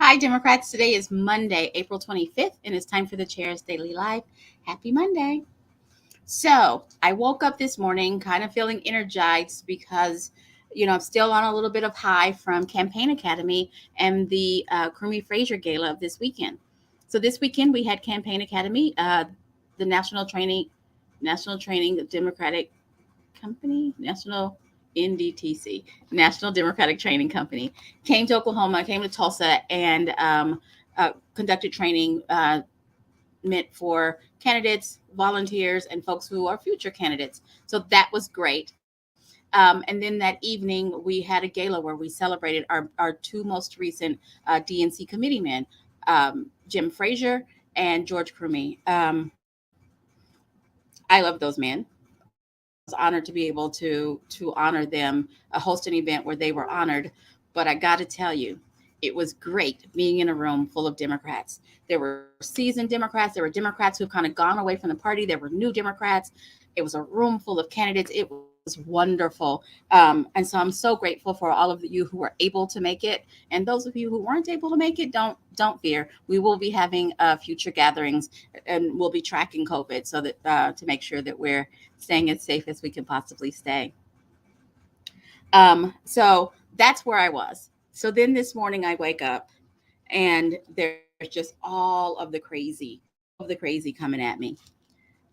Hi, Democrats. Today is Monday, April 25th, and it's time for the Chair's Daily Live. Happy Monday. So, I woke up this morning kind of feeling energized because, I'm still on a little bit of high from Campaign Academy and the Crumie Frazier Gala of this weekend. So, this weekend we had Campaign Academy, the National Training Democratic Company, National NDTC, National Democratic Training Company, came to Oklahoma, came to Tulsa, and conducted training meant for candidates, volunteers, and folks who are future candidates. So that was great. And then that evening, we had a gala where we celebrated our two most recent DNC committeemen, Jim Frazier and George Crumie. I love those men. I was honored to be able to honor them, host an event where they were honored. But I got to tell you, it was great being in a room full of Democrats. There were seasoned Democrats. There were Democrats who've kind of gone away from the party. There were new Democrats. It was a room full of candidates. It was wonderful. And so I'm so grateful for all of you who were able to make it. And those of you who weren't able to make it, don't fear. We will be having future gatherings, and we'll be tracking COVID so that to make sure that we're staying as safe as we can possibly stay. So that's where I was. So then this morning I wake up and there's just all of the crazy coming at me.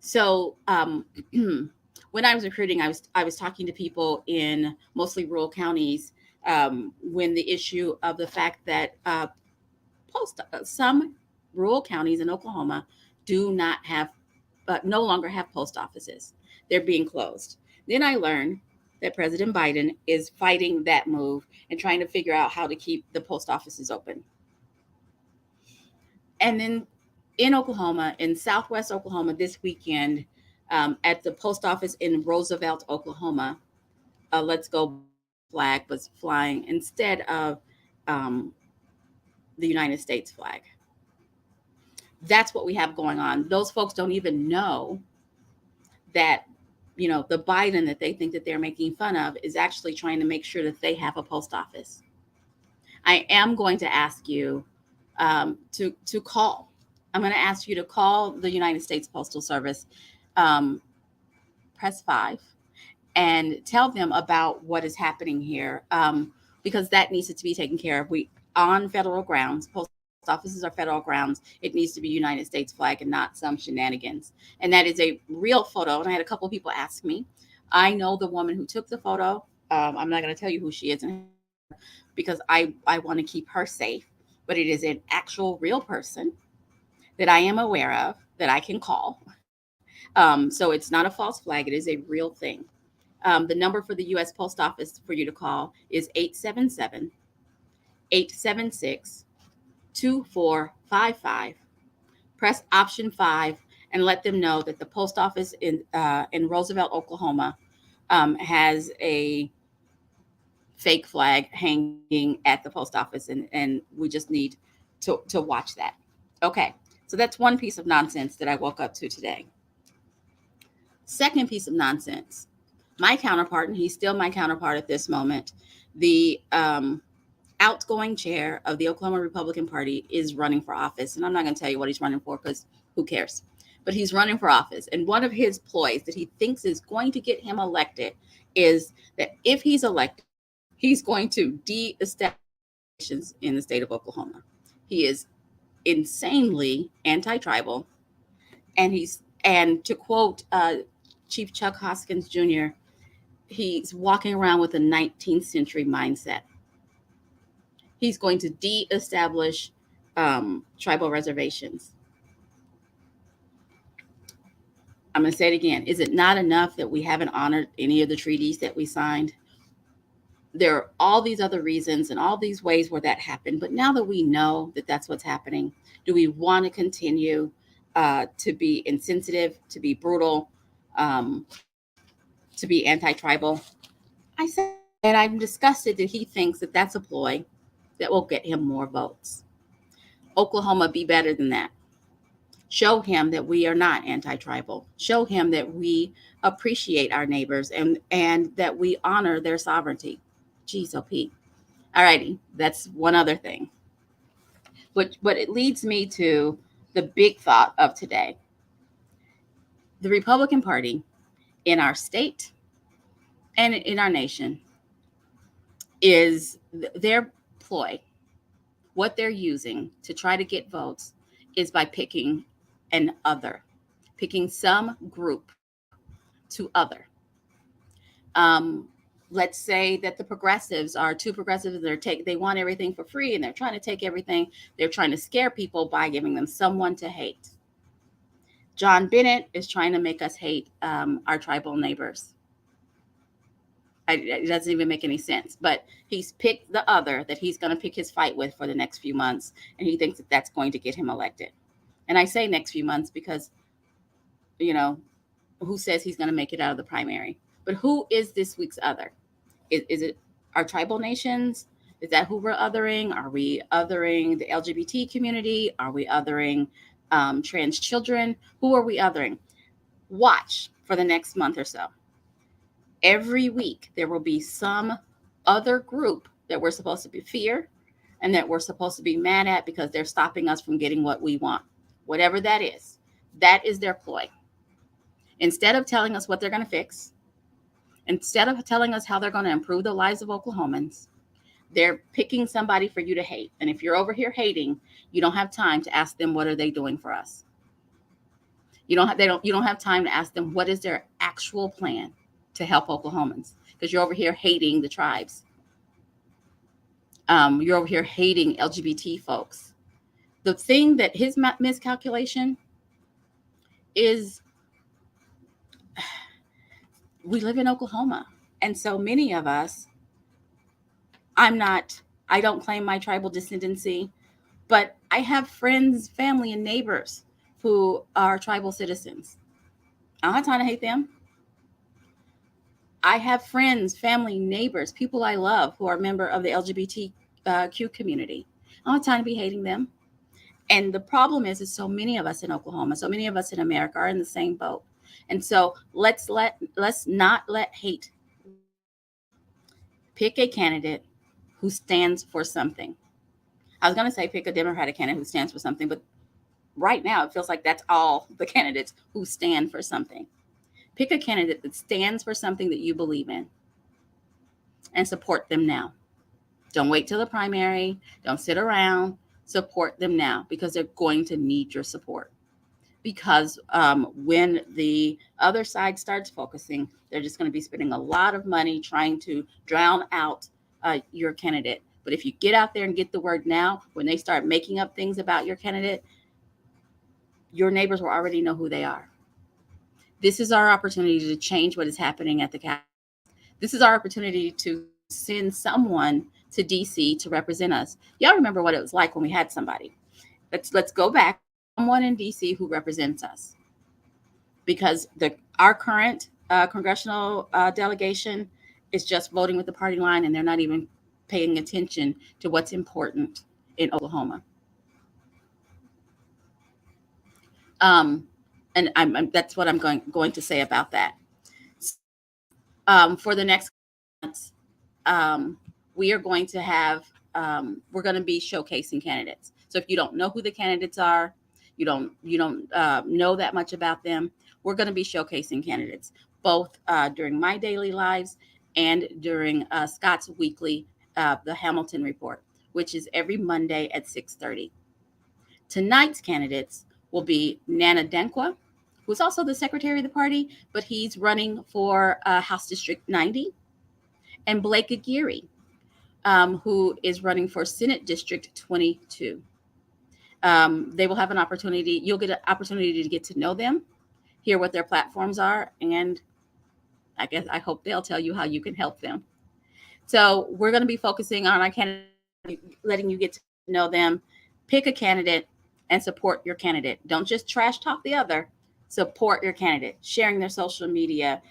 So when I was recruiting, I was talking to people in mostly rural counties when the issue of the fact that some rural counties in Oklahoma do not have no longer have post offices. They're being closed. Then I learned that President Biden is fighting that move and trying to figure out how to keep the post offices open. And then in Oklahoma, in Southwest Oklahoma this weekend, at the post office in Roosevelt, Oklahoma, a Let's Go flag was flying instead of um, the United States flag. That's what we have going on. Those folks don't even know that the Biden that they think that they're making fun of is actually trying to make sure that they have a post office. I am going to ask you to call. I'm going to ask you to call the United States Postal Service, um, press 5, and tell them about what is happening here, because that needs to be taken care of. We on federal grounds. Post offices are federal grounds. It needs to be United States flag and not some shenanigans. And that is a real photo. And I had a couple of people ask me. I know the woman who took the photo. I'm not going to tell you who she is because I want to keep her safe. But it is an actual real person that I am aware of that I can call. So it's not a false flag. It is a real thing. The number for the U.S. Post Office for you to call is 877-876-2455. Press option 5 and let them know that the post office in Roosevelt, Oklahoma, has a fake flag hanging at the post office, and we just need to watch that. Okay, so that's one piece of nonsense that I woke up to today. Second piece of nonsense, my counterpart, and he's still my counterpart at this moment, the outgoing chair of the Oklahoma Republican Party is running for office. And I'm not going to tell you what he's running for because who cares? But he's running for office. And one of his ploys that he thinks is going to get him elected is that if he's elected, he's going to de-establish in the state of Oklahoma. He is insanely anti-tribal. And to quote Chief Chuck Hoskins Jr., he's walking around with a 19th century mindset. He's going to de-establish tribal reservations. I'm going to say it again. Is it not enough that we haven't honored any of the treaties that we signed? There are all these other reasons and all these ways where that happened. But now that we know that that's what's happening, do we want to continue to be insensitive, to be brutal, um, to be anti-tribal? I said, and I'm disgusted that he thinks that that's a ploy that will get him more votes. Oklahoma, be better than that. Show him that we are not anti-tribal. Show him that we appreciate our neighbors and that we honor their sovereignty. Geez, OP. All righty, that's one other thing. But it leads me to the big thought of today. The Republican Party in our state and in our nation is their ploy. What they're using to try to get votes is by picking an other, picking some group to other. Um, let's say that the progressives are too progressive and they want everything for free and they're trying to take everything. They're trying to scare people by giving them someone to hate. John Bennett is trying to make us hate our tribal neighbors. It doesn't even make any sense. But he's picked the other that he's going to pick his fight with for the next few months, and he thinks that that's going to get him elected. And I say next few months because, you know, who says he's going to make it out of the primary? But who is this week's other? Is it our tribal nations? Is that who we're othering? Are we othering the LGBT community? Are we othering trans children? Who are we othering? Watch for the next month or so. Every week, there will be some other group that we're supposed to be fear and that we're supposed to be mad at because they're stopping us from getting what we want. Whatever that is their ploy. Instead of telling us what they're going to fix, instead of telling us how they're going to improve the lives of Oklahomans, they're picking somebody for you to hate. And if you're over here hating, you don't have time to ask them what are they doing for us. You don't have time to ask them what is their actual plan to help Oklahomans, because you're over here hating the tribes. You're over here hating LGBT folks. The thing that his miscalculation is, we live in Oklahoma. And so many of us, I don't claim my tribal descendancy, but I have friends, family, and neighbors who are tribal citizens. I don't have time to hate them. I have friends, family, neighbors, people I love who are a member of the LGBTQ community. I don't have time to be hating them. And the problem is so many of us in Oklahoma, so many of us in America are in the same boat. And so let's not let hate win. Pick a candidate who stands for something. I was going to say pick a Democratic candidate who stands for something, but right now it feels like that's all the candidates who stand for something. Pick a candidate that stands for something that you believe in and support them now. Don't wait till the primary. Don't sit around. Support them now because they're going to need your support. Because when the other side starts focusing, they're just going to be spending a lot of money trying to drown out your candidate. But if you get out there and get the word now, when they start making up things about your candidate, your neighbors will already know who they are. This is our opportunity to change what is happening at the Capitol. This is our opportunity to send someone to DC to represent us. Y'all remember what it was like when we had somebody. Let's go back. Someone in DC who represents us. Because our current congressional delegation is just voting with the party line, and they're not even paying attention to what's important in Oklahoma. And that's what I'm going to say about that. For the next months, we are going to have we're going to be showcasing candidates. So if you don't know who the candidates are, you don't know that much about them, we're going to be showcasing candidates both during my daily lives and during Scott's weekly, the Hamilton Report, which is every Monday at 6:30. Tonight's candidates will be Nana Dankwa, who's also the secretary of the party, but he's running for House District 90, and Blake Aguirre, who is running for Senate District 22. They will have an opportunity. You'll get an opportunity to get to know them, hear what their platforms are, and I hope they'll tell you how you can help them. So we're going to be focusing on our candidate, letting you get to know them. Pick a candidate and support your candidate. Don't just trash talk the other. Support your candidate, sharing their social media,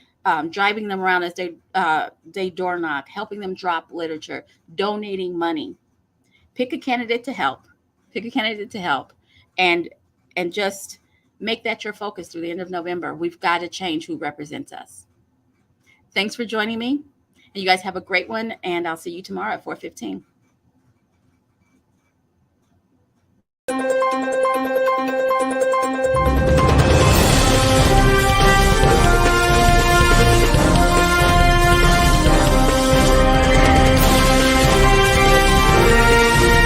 driving them around as they door knock, helping them drop literature, donating money. Pick a candidate to help. And just make that your focus through the end of November. We've got to change who represents us. Thanks for joining me. And you guys have a great one, and I'll see you tomorrow at 4:15.